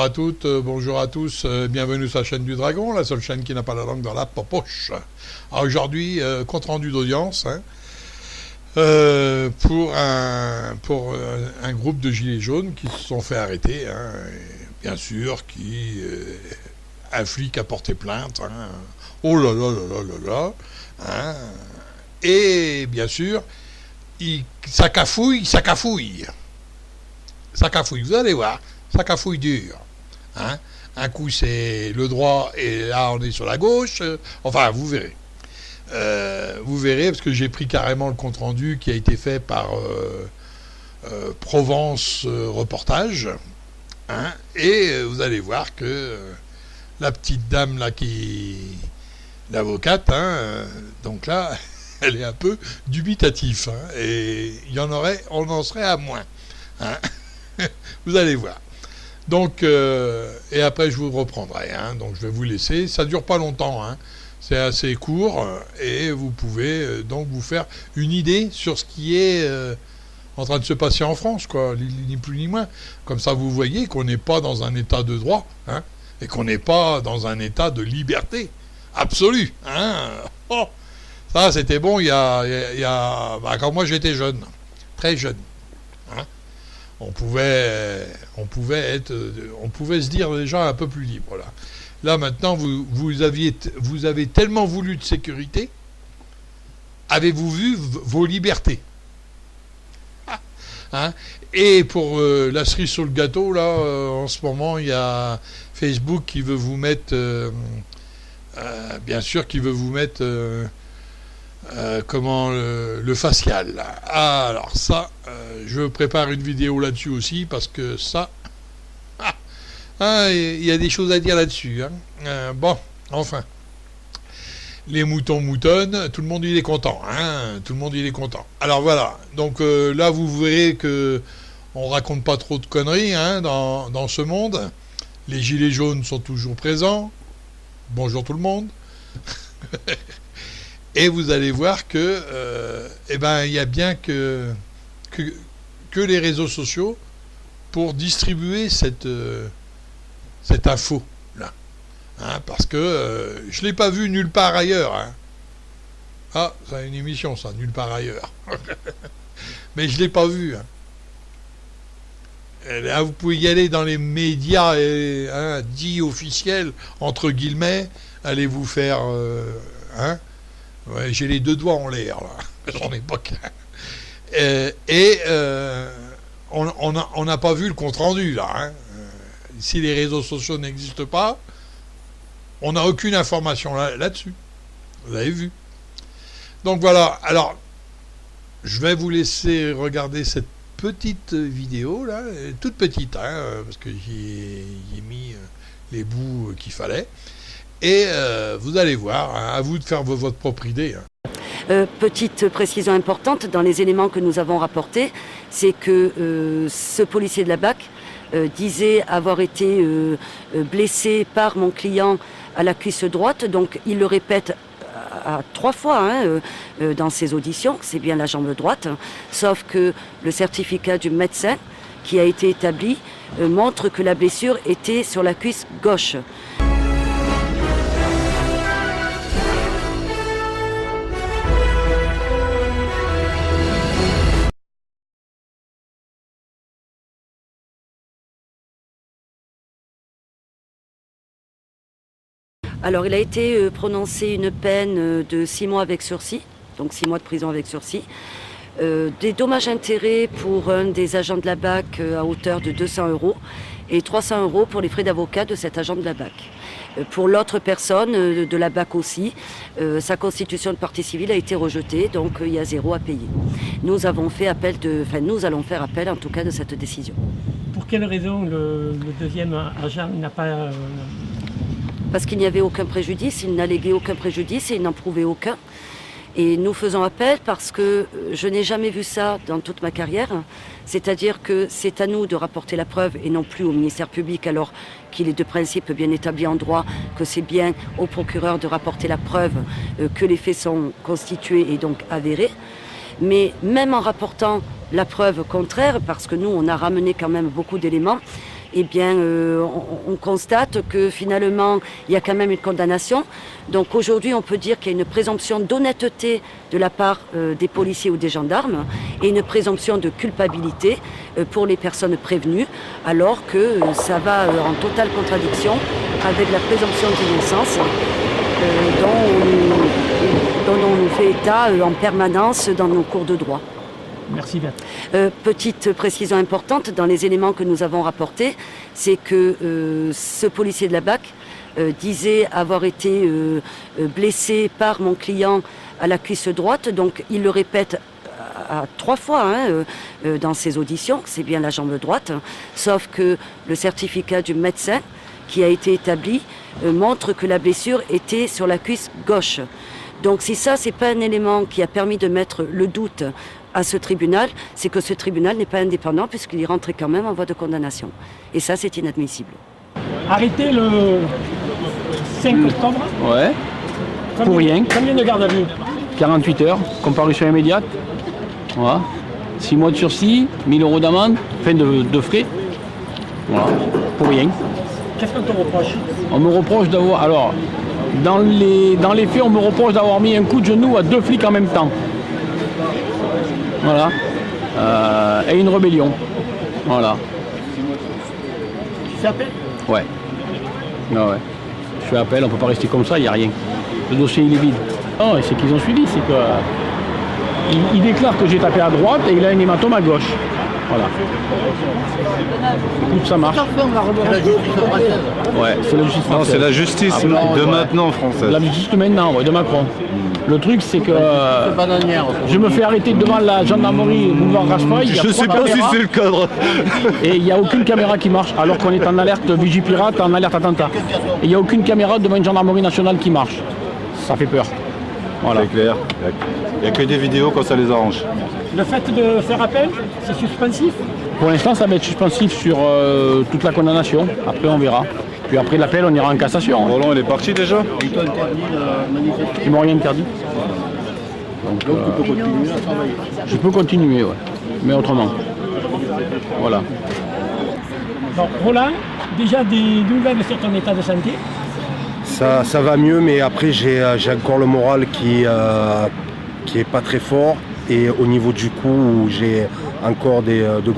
à toutes, bonjour à tous, bienvenue sur la chaîne du Dragon, la seule chaîne qui n'a pas la langue dans la poche. Alors aujourd'hui, compte rendu d'audience pour un groupe de gilets jaunes qui se sont fait arrêter, bien sûr, un flic a porté plainte, oh là là là là là, et bien sûr, ça cafouille, vous allez voir. Ça cafouille dur. Un coup c'est le droit et là on est sur la gauche. Enfin, vous verrez. Vous verrez parce que j'ai pris carrément le compte rendu qui a été fait par Provence Reportage. Et vous allez voir que la petite dame là l'avocate, donc là, elle est un peu dubitatif. Et on en serait à moins. Vous allez voir. Donc, et après je vous reprendrai, donc je vais vous laisser, ça dure pas longtemps, c'est assez court, et vous pouvez donc vous faire une idée sur ce qui est en train de se passer en France, quoi, ni plus ni moins. Comme ça vous voyez qu'on n'est pas dans un état de droit, et qu'on n'est pas dans un état de liberté absolue. Oh, ça c'était bon quand moi j'étais jeune, très jeune. On pouvait se dire déjà un peu plus libre là. Là maintenant vous avez tellement voulu de sécurité. Avez-vous vu vos libertés? Et pour la cerise sur le gâteau là, en ce moment il y a Facebook qui veut vous mettre bien sûr qui veut vous mettre le facial. Alors ça, je prépare une vidéo là-dessus aussi parce que ça, il y a des choses à dire là-dessus. Bon, enfin, les moutons moutonnent, tout le monde il est content. Tout le monde il est content. Alors voilà, donc là vous verrez que on raconte pas trop de conneries dans ce monde. Les gilets jaunes sont toujours présents. Bonjour tout le monde. Et vous allez voir que, il y a bien que les réseaux sociaux pour distribuer cette info là, parce que je l'ai pas vu nulle part ailleurs. Ah, c'est une émission ça, nulle part ailleurs. Mais je l'ai pas vu. Et là, vous pouvez y aller dans les médias dits officiels entre guillemets, allez vous faire ouais, j'ai les deux doigts en l'air là. J'en ai pas qu'un. On n'a pas vu le compte rendu là. Si les réseaux sociaux n'existent pas, on n'a aucune information là-dessus. Vous avez vu. Donc voilà. Alors, je vais vous laisser regarder cette petite vidéo là, toute petite, parce que j'y ai mis les bouts qu'il fallait. Et vous allez voir, à vous de faire votre propre idée. Petite précision importante dans les éléments que nous avons rapportés, c'est que ce policier de la BAC disait avoir été blessé par mon client à la cuisse droite, donc il le répète à 3 fois dans ses auditions, c'est bien la jambe droite, sauf que le certificat du médecin qui a été établi montre que la blessure était sur la cuisse gauche. Alors, il a été prononcé une peine de 6 mois avec sursis, donc 6 mois de prison avec sursis. Des dommages-intérêts pour un des agents de la BAC à hauteur de 200 € et 300 € pour les frais d'avocat de cet agent de la BAC. Pour l'autre personne de la BAC aussi, sa constitution de partie civile a été rejetée, donc il y a 0 à payer. Nous allons faire appel en tout cas de cette décision. Pour quelle raison le deuxième agent n'a pas... Parce qu'il n'y avait aucun préjudice, il n'alléguait aucun préjudice et il n'en prouvait aucun. Et nous faisons appel parce que je n'ai jamais vu ça dans toute ma carrière. C'est-à-dire que c'est à nous de rapporter la preuve et non plus au ministère public, alors qu'il est de principe bien établi en droit, que c'est bien au procureur de rapporter la preuve que les faits sont constitués et donc avérés. Mais même en rapportant la preuve contraire, parce que nous on a ramené quand même beaucoup d'éléments, eh bien, on constate que finalement, il y a quand même une condamnation. Donc aujourd'hui, on peut dire qu'il y a une présomption d'honnêteté de la part des policiers ou des gendarmes et une présomption de culpabilité pour les personnes prévenues, alors que ça va en totale contradiction avec la présomption d'innocence dont on nous fait état en permanence dans nos cours de droit. Merci bien. Petite précision importante, dans les éléments que nous avons rapportés, c'est que ce policier de la BAC disait avoir été blessé par mon client à la cuisse droite, donc il le répète à 3 fois dans ses auditions, c'est bien la jambe droite, sauf que le certificat du médecin qui a été établi montre que la blessure était sur la cuisse gauche. Donc si ça, c'est pas un élément qui a permis de mettre le doute à ce tribunal, c'est que ce tribunal n'est pas indépendant puisqu'il est rentré quand même en voie de condamnation. Et ça, c'est inadmissible. Arrêté le 5 octobre. Ouais. Pour rien. Combien de garde à vue? 48 heures, comparution immédiate. Voilà. 6 mois de sursis, 1000 € d'amende, fin de frais. Voilà. Pour rien. Qu'est-ce qu'on te reproche? On me reproche d'avoir. Alors, dans les faits, on me reproche d'avoir mis un coup de genou à 2 flics en même temps. Voilà. Et une rébellion. Voilà. Tu fais appel? Ouais. Ah ouais. Je fais appel, on peut pas rester comme ça, il n'y a rien. Le dossier il est vide. Non, et c'est qu'ils ont suivi, c'est que il déclare que j'ai tapé à droite et il a un hématome à gauche. Voilà. Écoute, ça marche. Ouais, c'est la justice française. Non, c'est la justice de maintenant française. La justice de maintenant, ouais, de Macron. Le truc, c'est que je me fais arrêter devant la gendarmerie boulevard Raspail. Je sais pas si c'est le cadre. Et il n'y a aucune caméra qui marche, alors qu'on est en alerte Vigipirate, en alerte attentat. Et il n'y a aucune caméra devant une gendarmerie nationale qui marche. Ça fait peur. Voilà. C'est clair. Il n'y a que des vidéos quand ça les arrange. Le fait de faire appel, c'est suspensif? Pour l'instant, ça va être suspensif sur toute la condamnation. Après, on verra. Puis après l'appel, on ira en cassation. Roland, il est parti déjà? Ils m'ont rien interdit. Donc tu peux continuer à travailler. Je peux continuer, ouais. Mais autrement. Voilà. Bon, Roland, déjà des nouvelles sur ton état de santé? Ça va mieux, mais après j'ai encore le moral qui est pas très fort, et au niveau du cou j'ai encore de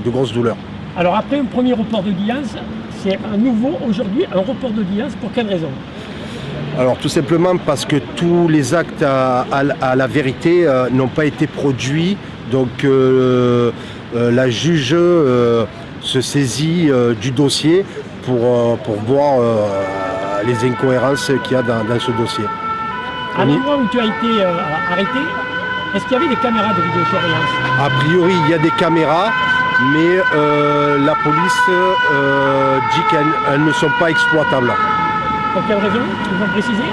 grosses douleurs. Alors après un premier report d'audience, c'est à nouveau aujourd'hui un report d'audience. Pour quelle raison? Alors tout simplement parce que tous les actes à la vérité n'ont pas été produits, donc la juge se saisit du dossier pour voir les incohérences qu'il y a dans ce dossier. À l'endroit où tu as été arrêté, est-ce qu'il y avait des caméras de vidéosurveillance? A priori, il y a des caméras, mais la police dit qu'elles ne sont pas exploitables. Pour quelle raison? Ils ont précisé?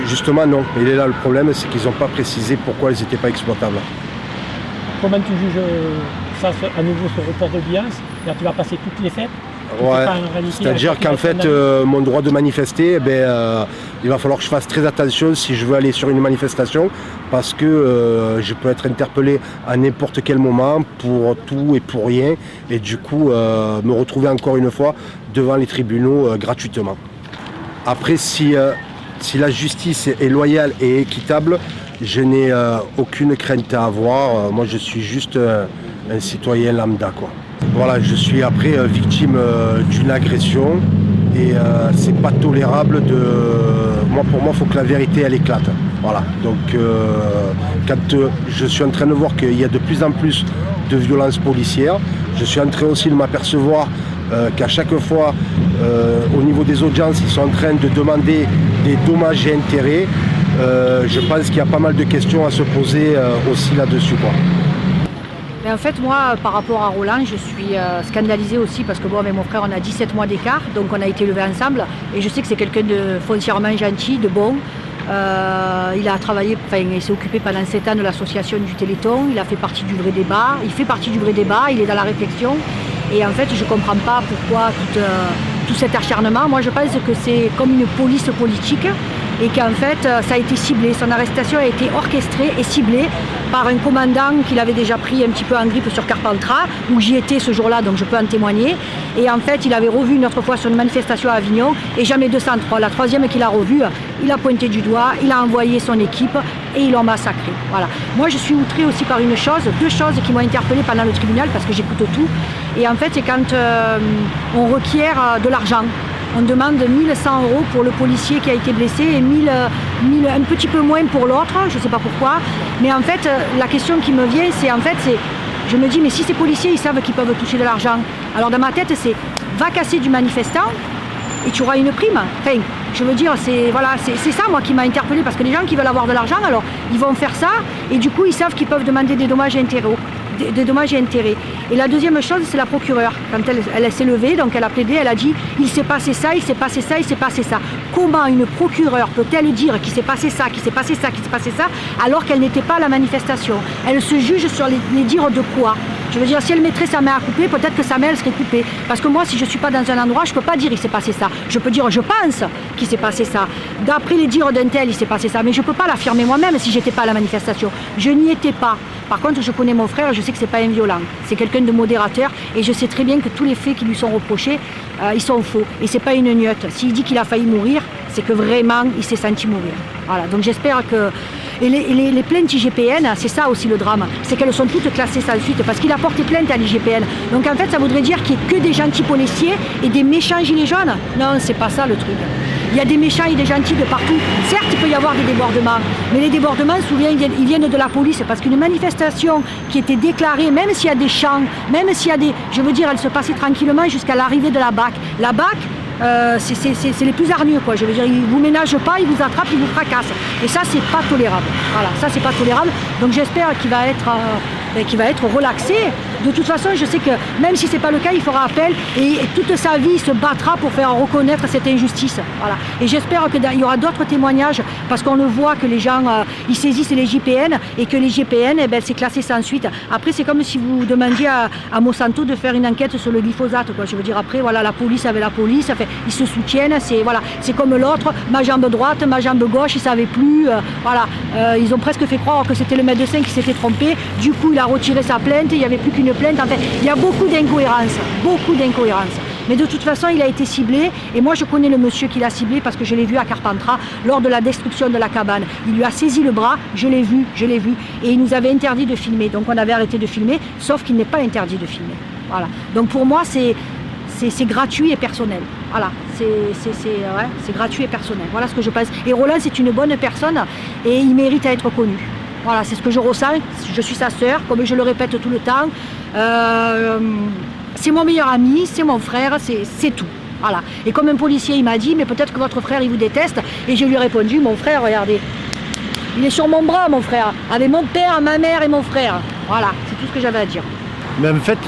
Justement, non. Il est là le problème, c'est qu'ils n'ont pas précisé pourquoi elles n'étaient pas exploitables. Comment tu juges ça à nouveau ce report d'audience? Tu vas passer toutes les fêtes? Ouais. C'est-à-dire qu'en fait, mon droit de manifester, il va falloir que je fasse très attention si je veux aller sur une manifestation, parce que je peux être interpellé à n'importe quel moment pour tout et pour rien, et du coup me retrouver encore une fois devant les tribunaux gratuitement. Après, si la justice est loyale et équitable, je n'ai aucune crainte à avoir. Moi, je suis juste un citoyen lambda, quoi. Voilà, je suis après victime d'une agression, et c'est pas tolérable pour moi, il faut que la vérité elle éclate. Voilà. Donc quand je suis en train de voir qu'il y a de plus en plus de violences policières, je suis en train aussi de m'apercevoir qu'à chaque fois, au niveau des audiences, ils sont en train de demander des dommages et intérêts. Je pense qu'il y a pas mal de questions à se poser aussi là-dessus, quoi. Mais en fait, moi, par rapport à Roland, je suis scandalisée aussi parce que moi et mon frère, on a 17 mois d'écart, donc on a été élevés ensemble. Et je sais que c'est quelqu'un de foncièrement gentil, de bon. Il a travaillé, il s'est occupé pendant 7 ans de l'association du Téléthon. Il a fait partie du vrai débat. Il fait partie du vrai débat. Il est dans la réflexion. Et en fait, je ne comprends pas pourquoi tout cet acharnement. Moi, je pense que c'est comme une police politique. et qu'en fait ça a été ciblé, son arrestation a été orchestrée et ciblée par un commandant qu'il avait déjà pris un petit peu en grippe sur Carpentras, où j'y étais ce jour-là, donc je peux en témoigner. Et en fait, il avait revu une autre fois sur une manifestation à Avignon, et jamais 203. La troisième qu'il a revue, il a pointé du doigt, il a envoyé son équipe, et ils l'ont massacré. Voilà. Moi, je suis outrée aussi par deux choses qui m'ont interpellée pendant le tribunal, parce que j'écoute tout. Et en fait, c'est quand on requiert de l'argent. On demande 1 100 € pour le policier qui a été blessé et 1000 un petit peu moins pour l'autre, je ne sais pas pourquoi. Mais en fait, la question qui me vient, je me dis, mais si ces policiers, ils savent qu'ils peuvent toucher de l'argent, alors dans ma tête, c'est va casser du manifestant et tu auras une prime. Enfin, je veux dire, c'est ça, moi, qui m'a interpellée, parce que les gens qui veulent avoir de l'argent, alors, ils vont faire ça, et du coup, ils savent qu'ils peuvent demander des dommages et intérêts. Et la deuxième chose, c'est la procureure. Quand elle s'est levée, donc elle a plaidé, elle a dit il s'est passé ça, il s'est passé ça, il s'est passé ça. Comment une procureure peut-elle dire qu'il s'est passé ça, qu'il s'est passé ça, qu'il s'est passé ça, alors qu'elle n'était pas à la manifestation? Elle se juge sur les dires de quoi? Je veux dire, si elle mettrait sa main à couper, peut-être que sa main elle serait coupée. Parce que moi, si je ne suis pas dans un endroit, je ne peux pas dire il s'est passé ça. Je peux dire je pense qu'il s'est passé ça. D'après les dires d'un tel, il s'est passé ça. Mais je ne peux pas l'affirmer moi-même si je n'étais pas à la manifestation. Je n'y étais pas. Par contre, je connais mon frère, je sais que ce n'est pas un violent. C'est quelqu'un de modérateur et je sais très bien que tous les faits qui lui sont reprochés, ils sont faux. Et ce n'est pas une gniotte. S'il dit qu'il a failli mourir, c'est que vraiment, il s'est senti mourir. Voilà. Donc j'espère que... Et les plaintes IGPN, c'est ça aussi le drame, c'est qu'elles sont toutes classées sans suite, parce qu'il a porté plainte à l'IGPN. Donc en fait, ça voudrait dire qu'il n'y ait que des gentils policiers et des méchants gilets jaunes. Non, c'est pas ça le truc. Il y a des méchants et des gentils de partout. Certes, il peut y avoir des débordements, mais les débordements, souvent, ils viennent de la police, parce qu'une manifestation qui était déclarée, même s'il y a des champs, même s'il y a des... Je veux dire, elle se passait tranquillement jusqu'à l'arrivée de la BAC. La BAC, c'est les plus hargneux, quoi. Je veux dire, ils ne vous ménagent pas, ils vous attrapent, ils vous fracassent. Et ça, c'est pas tolérable. Voilà, ça, c'est pas tolérable. Donc j'espère qu'il va être relaxé. De toute façon, je sais que même si ce n'est pas le cas, il fera appel et toute sa vie, il se battra pour faire reconnaître cette injustice. Voilà. Et j'espère qu'il y aura d'autres témoignages, parce qu'on le voit que les gens, ils saisissent les JPN et que les JPN, c'est classé sans suite. Après, c'est comme si vous demandiez à Monsanto de faire une enquête sur le glyphosate, quoi. Je veux dire, après, voilà, la police avec la police, enfin, ils se soutiennent, c'est comme l'autre, ma jambe droite, ma jambe gauche, ils ne savaient plus, ils ont presque fait croire que c'était le médecin qui s'était trompé, du coup il a retiré sa plainte, il n'y avait plus qu'une plainte, enfin, il y a beaucoup d'incohérences. Mais de toute façon, il a été ciblé, et moi je connais le monsieur qui l'a ciblé parce que je l'ai vu à Carpentras lors de la destruction de la cabane. Il lui a saisi le bras, je l'ai vu, et il nous avait interdit de filmer, donc on avait arrêté de filmer, sauf qu'il n'est pas interdit de filmer. Voilà. Donc pour moi, c'est gratuit et personnel. Voilà, c'est gratuit et personnel. Voilà ce que je pense. Et Roland, c'est une bonne personne et il mérite à être connu. Voilà, c'est ce que je ressens. Je suis sa sœur, comme je le répète tout le temps. C'est mon meilleur ami, c'est mon frère, c'est tout. Voilà. Et comme un policier, il m'a dit, mais peut-être que votre frère, il vous déteste. Et je lui ai répondu, mon frère, regardez, il est sur mon bras, mon frère, avec mon père, ma mère et mon frère. Voilà, c'est tout ce que j'avais à dire. Mais en fait,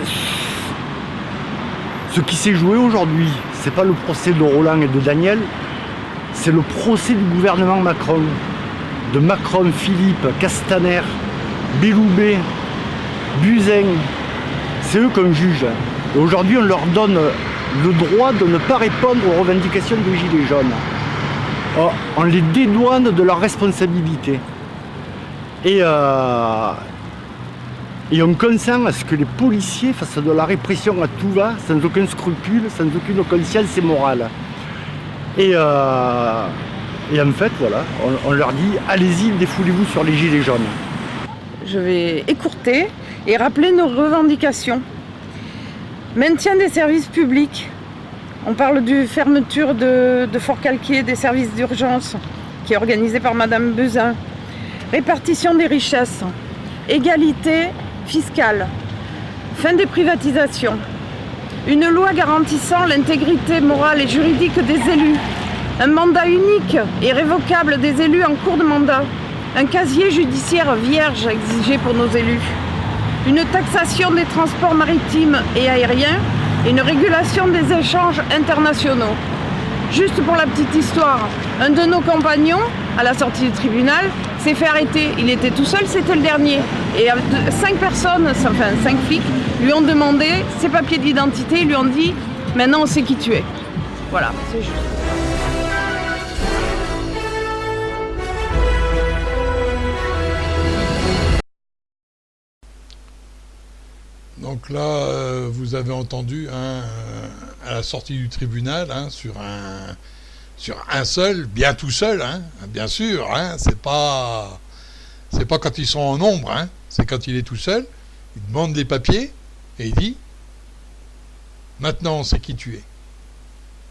ce qui s'est joué aujourd'hui, c'est pas le procès de Roland et de Daniel, c'est le procès du gouvernement Macron. De Macron, Philippe, Castaner, Belloubet, Buzyn. C'est eux qu'on juge. Et aujourd'hui, on leur donne le droit de ne pas répondre aux revendications des Gilets jaunes. On les dédouane de leur responsabilité. Et on consent à ce que les policiers fassent de la répression à tout va, sans aucun scrupule, sans aucune conscience et morale. Et en fait, voilà, on leur dit, allez-y, défoulez-vous sur les gilets jaunes. Je vais écourter et rappeler nos revendications. Maintien des services publics. On parle de fermeture de Fort-Calquier, des services d'urgence, qui est organisée par Madame Buzyn. Répartition des richesses. Égalité fiscale. Fin des privatisations. Une loi garantissant l'intégrité morale et juridique des élus. Un mandat unique et révocable des élus en cours de mandat. Un casier judiciaire vierge exigé pour nos élus. Une taxation des transports maritimes et aériens et une régulation des échanges internationaux. Juste pour la petite histoire, un de nos compagnons, à la sortie du tribunal, s'est fait arrêter. Il était tout seul, c'était le dernier. Et 5 flics, lui ont demandé ses papiers d'identité, ils lui ont dit « Maintenant on sait qui tu es ». Voilà, c'est juste. Donc là, vous avez entendu à la sortie du tribunal sur un seul, bien tout seul, bien sûr. C'est pas quand ils sont en nombre, c'est quand il est tout seul. Il demande les papiers et il dit maintenant on sait qui tu es.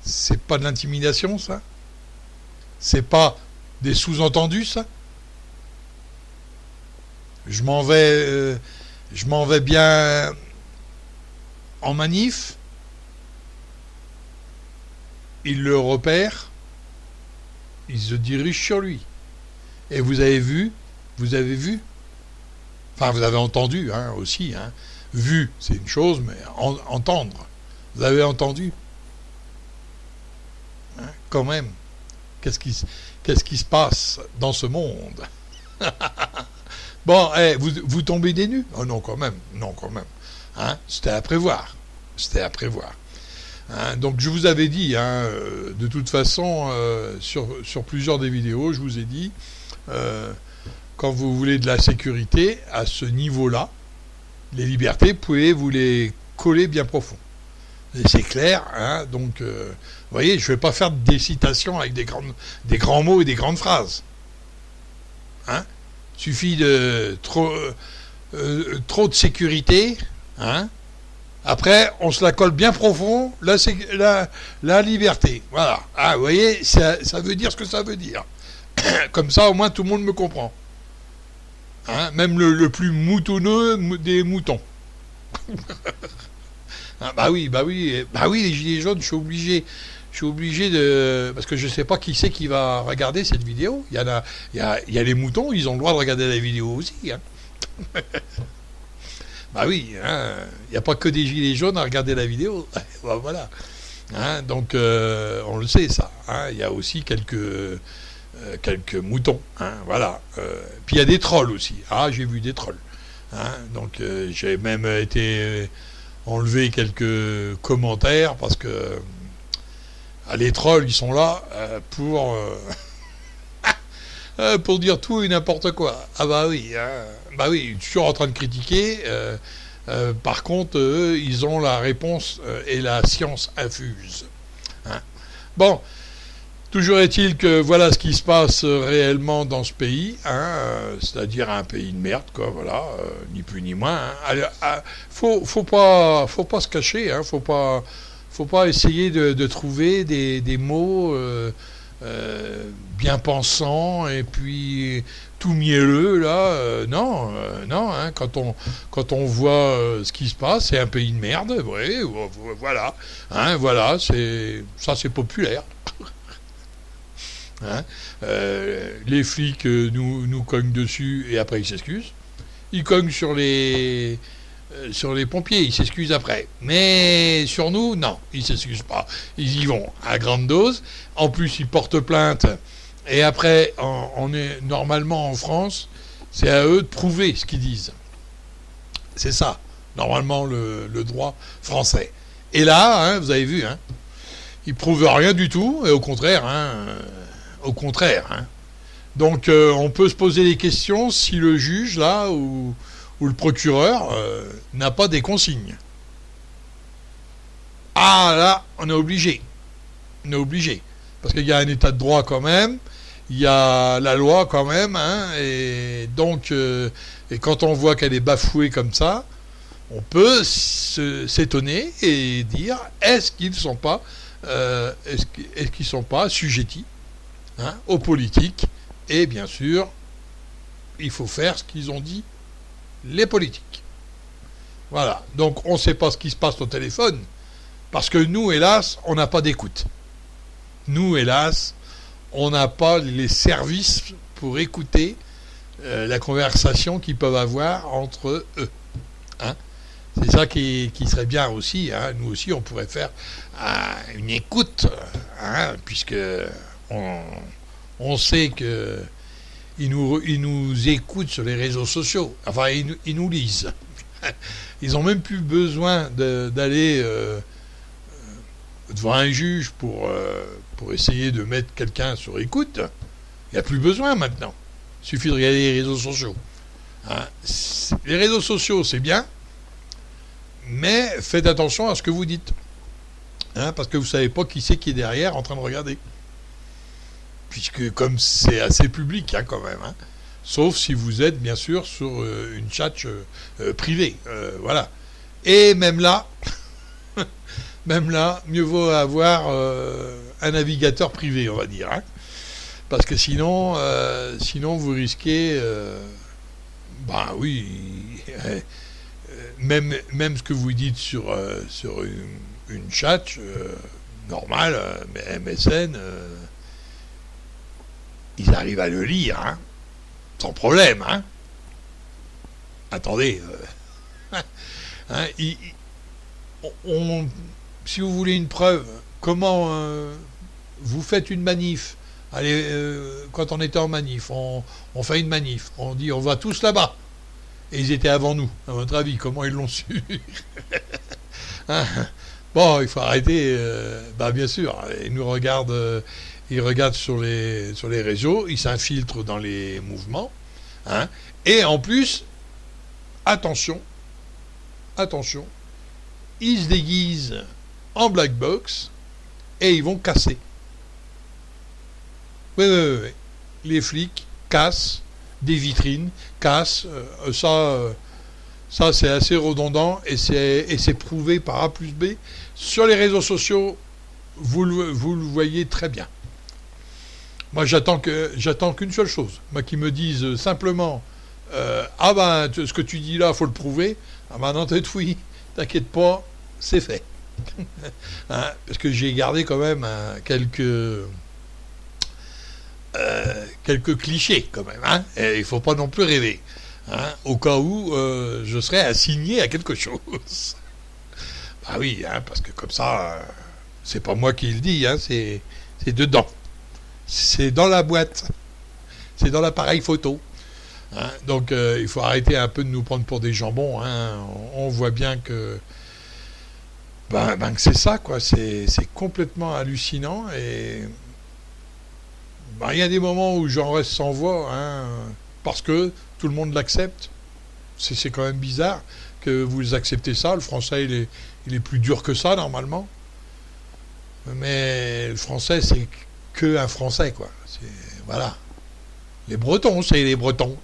C'est pas de l'intimidation, ça? C'est pas des sous-entendus, ça? Je m'en vais bien en manif. Il le repère. Il se dirige sur lui. Et vous avez vu? Enfin, vous avez entendu aussi. Vu, c'est une chose, mais entendre. Vous avez entendu? Quand même. Qu'est-ce qui se passe dans ce monde? Bon, vous tombez des nues? Oh non, quand même. C'était à prévoir. Donc je vous avais dit, de toute façon, sur plusieurs des vidéos, je vous ai dit, quand vous voulez de la sécurité, à ce niveau-là, les libertés, vous pouvez vous les coller bien profond. Et c'est clair, donc, vous voyez, je ne vais pas faire des citations avec des grands mots et des grandes phrases. Suffit de trop de sécurité, après, on se la colle bien profond, la liberté. Voilà. Vous voyez, ça veut dire ce que ça veut dire. Comme ça, au moins, tout le monde me comprend. Même le plus moutonneux des moutons. Bah oui, les gilets jaunes, je suis obligé de... Parce que je ne sais pas qui c'est qui va regarder cette vidéo. Il y a les moutons, ils ont le droit de regarder la vidéo aussi. Bah oui, il n'y a pas que des gilets jaunes à regarder la vidéo. Bah voilà. Donc, on le sait, ça. Il y a aussi quelques moutons. Voilà. Puis il y a des trolls aussi. J'ai vu des trolls. Donc, j'ai même été enlevé quelques commentaires parce que les trolls, ils sont là pour dire tout et n'importe quoi. Bah oui, toujours en train de critiquer. Par contre, eux, ils ont la réponse et la science infuse. Bon, toujours est-il que voilà ce qui se passe réellement dans ce pays, c'est-à-dire un pays de merde, quoi. Voilà, ni plus ni moins. Faut pas se cacher, faut pas essayer de trouver des mots bien pensants et puis tout mielleux là. Non, quand on voit ce qui se passe, c'est un pays de merde. Ouais, voilà, voilà, c'est populaire. Les flics nous cognent dessus et après ils s'excusent. Ils cognent sur les pompiers, ils s'excusent après. Mais sur nous, non, ils s'excusent pas. Ils y vont à grande dose. En plus, ils portent plainte. Et après, on est normalement en France, c'est à eux de prouver ce qu'ils disent. C'est ça, normalement, le droit français. Et là, vous avez vu, ils prouvent rien du tout, et au contraire, Donc, on peut se poser des questions si le juge, là, ou le procureur n'a pas des consignes. Là, on est obligé. Parce qu'il y a un état de droit quand même, il y a la loi quand même, et donc, et quand on voit qu'elle est bafouée comme ça, on peut s'étonner et dire, est-ce qu'ils sont pas assujettis aux politiques, et bien sûr, il faut faire ce qu'ils ont dit les politiques. Voilà. Donc, on ne sait pas ce qui se passe au téléphone, parce que nous, hélas, on n'a pas d'écoute. Nous, hélas, on n'a pas les services pour écouter la conversation qu'ils peuvent avoir entre eux. C'est ça qui serait bien aussi. Nous aussi, on pourrait faire une écoute, puisque on sait que ils nous écoutent sur les réseaux sociaux. Enfin, ils nous lisent. Ils n'ont même plus besoin d'aller devant un juge pour essayer de mettre quelqu'un sur écoute. Il n'y a plus besoin maintenant. Il suffit de regarder les réseaux sociaux. Les réseaux sociaux, c'est bien, Mais faites attention à ce que vous dites. Hein, parce que vous ne savez pas qui c'est qui est derrière en train de regarder. Puisque comme c'est assez public hein, quand même. Hein, sauf si vous êtes bien sûr sur une chat privée. Voilà. Et même là, mieux vaut avoir un navigateur privé, on va dire. Hein, parce que sinon vous risquez... bah oui... même ce que vous dites sur une chat normale, MSN, ils arrivent à le lire, hein, sans problème. Hein. Attendez. Hein, si vous voulez une preuve, comment vous faites une manif. Allez, quand on était en manif, on fait une manif, on dit on va tous là-bas. Et ils étaient avant nous, à votre avis, comment ils l'ont su? Hein, bon, il faut arrêter, bah bien sûr, ils nous regardent, ils regardent sur les réseaux, ils s'infiltrent dans les mouvements, hein, et en plus, attention, ils se déguisent en black box et ils vont casser. Oui. Les flics cassent des vitrines, cassent, ça c'est assez redondant et c'est prouvé par A plus B. Sur les réseaux sociaux, vous le voyez très bien. Moi j'attends qu'une seule chose, moi qu'ils me disent simplement ah ben ce que tu dis là faut le prouver, ah ben non oui, t'inquiète pas, c'est fait. Hein, parce que j'ai gardé quand même quelques clichés quand même, hein, et il faut pas non plus rêver, hein, au cas où je serais assigné à quelque chose. Bah oui, hein, parce que comme ça, c'est pas moi qui le dis, hein, c'est dedans, c'est dans la boîte, c'est dans l'appareil photo. Hein, donc il faut arrêter un peu de nous prendre pour des jambons. Hein, on voit bien que que c'est ça, quoi. C'est complètement hallucinant et il y a des moments où j'en reste sans voix, hein, parce que tout le monde l'accepte. C'est quand même bizarre que vous acceptez ça. Le français, il est plus dur que ça, normalement. Mais le français, c'est que un français, quoi. Voilà. Les Bretons, c'est les Bretons.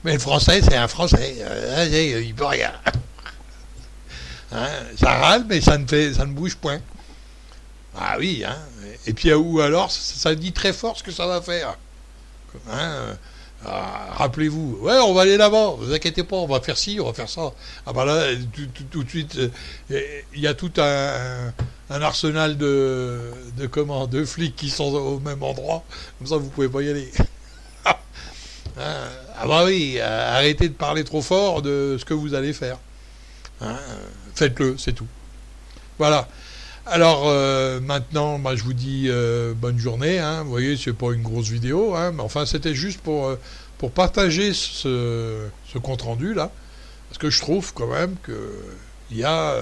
Mais le français, c'est un français. Il peut rien. Hein, ça râle, mais ça ne bouge point. Ah oui, hein. Et puis ou alors ça dit très fort ce que ça va faire. Hein, rappelez-vous, ouais, on va aller là-bas, vous inquiétez pas, on va faire ci, on va faire ça. Ah ben là, tout de suite, il y a tout un arsenal de flics qui sont au même endroit, comme ça vous pouvez pas y aller. Ah bah oui, arrêtez de parler trop fort de ce que vous allez faire. Hein, faites-le, c'est tout. Voilà. Alors maintenant, je vous dis bonne journée. Hein. Vous voyez, c'est pas une grosse vidéo, hein, mais enfin c'était juste pour partager ce compte rendu là, parce que je trouve quand même que il y a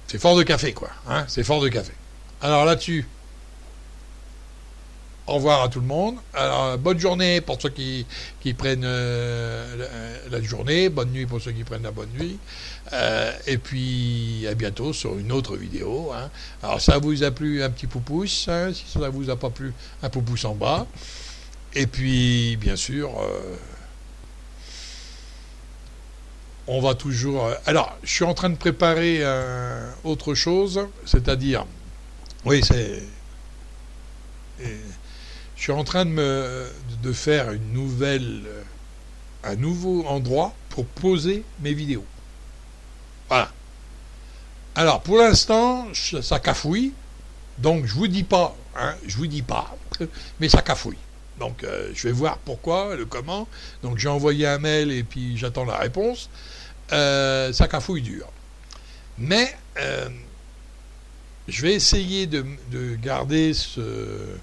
c'est fort de café, quoi. Hein, c'est fort de café. Alors là-dessus, au revoir à tout le monde. Alors bonne journée pour ceux qui prennent la journée, bonne nuit pour ceux qui prennent la bonne nuit. Et puis à bientôt sur une autre vidéo. Hein. Alors ça vous a plu, un petit pouce, hein, si ça vous a pas plu, un pouce en bas. Et puis bien sûr, on va toujours. Alors je suis en train de préparer autre chose, c'est-à-dire, oui c'est. Je suis en train de faire un nouveau endroit pour poser mes vidéos. Voilà. Alors, pour l'instant, ça cafouille. Donc, je vous dis pas, mais ça cafouille. Donc, je vais voir pourquoi, le comment. Donc, j'ai envoyé un mail et puis j'attends la réponse. Ça cafouille dur. Mais, je vais essayer de garder ce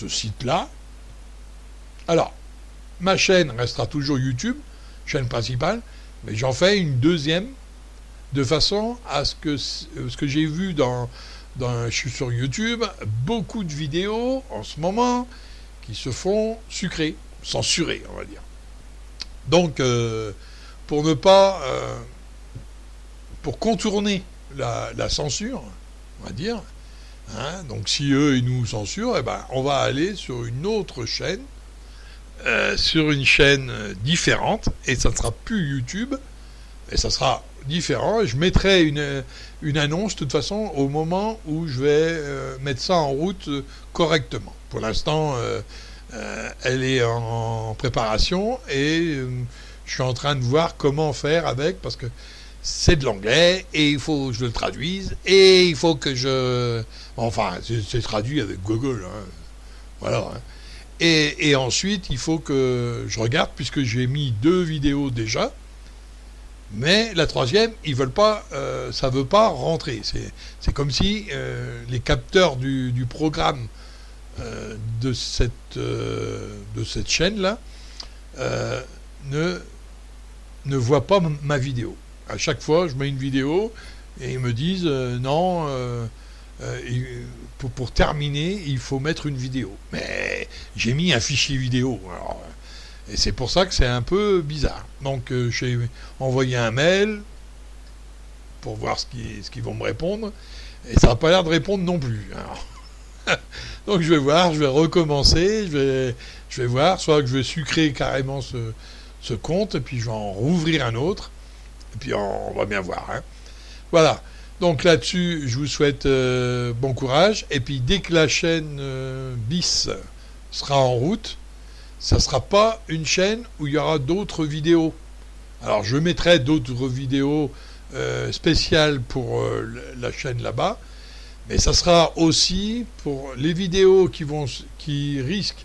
site-là. Alors, ma chaîne restera toujours YouTube, chaîne principale, mais j'en fais une deuxième, de façon à ce que j'ai vu je suis sur YouTube, beaucoup de vidéos en ce moment qui se font censurées, on va dire. Donc, pour ne pas... pour contourner la censure, on va dire, hein, donc si eux, ils nous censurent, eh ben, on va aller sur une autre chaîne, sur une chaîne différente, et ça ne sera plus YouTube, et ça sera différent, et je mettrai une annonce, de toute façon, au moment où je vais mettre ça en route correctement. Pour l'instant, elle est en préparation, et je suis en train de voir comment faire avec, parce que c'est de l'anglais, et il faut que je le traduise, et il faut que je... Enfin, c'est traduit avec Google, hein. Voilà, hein. Et ensuite, il faut que je regarde, puisque j'ai mis 2 vidéos déjà, mais la troisième, ils veulent pas, ça veut pas rentrer. C'est comme si les capteurs du programme de cette chaîne-là ne voient pas ma vidéo. À chaque fois, je mets une vidéo et ils me disent non, pour terminer, il faut mettre une vidéo. Mais j'ai mis un fichier vidéo. Alors, et c'est pour ça que c'est un peu bizarre. Donc j'ai envoyé un mail pour voir ce qu'ils vont me répondre. Et ça n'a pas l'air de répondre non plus. Alors, donc je vais voir, je vais recommencer, je vais voir, soit que je vais sucrer carrément ce compte, et puis je vais en rouvrir un autre. Et puis on va bien voir. Hein. Voilà. Donc là-dessus, je vous souhaite bon courage. Et puis dès que la chaîne BIS sera en route, ça ne sera pas une chaîne où il y aura d'autres vidéos. Alors je mettrai d'autres vidéos spéciales pour la chaîne là-bas, mais ça sera aussi pour les vidéos qui risquent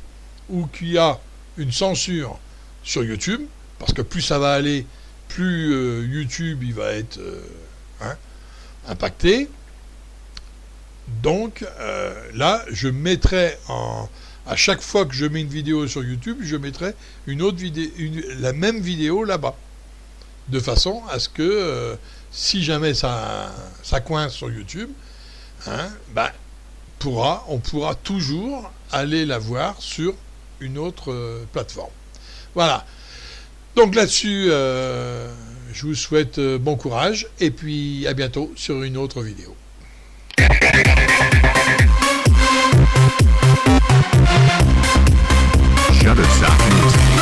ou qui a une censure sur YouTube, parce que plus ça va aller, plus YouTube il va être impacté. Donc là, je mettrai à chaque fois que je mets une vidéo sur YouTube, je mettrai la même vidéo là-bas, de façon à ce que si jamais ça coince sur YouTube, hein, on pourra toujours aller la voir sur une autre plateforme. Voilà. Donc là-dessus, je vous souhaite bon courage et puis à bientôt sur une autre vidéo. Shutterstock.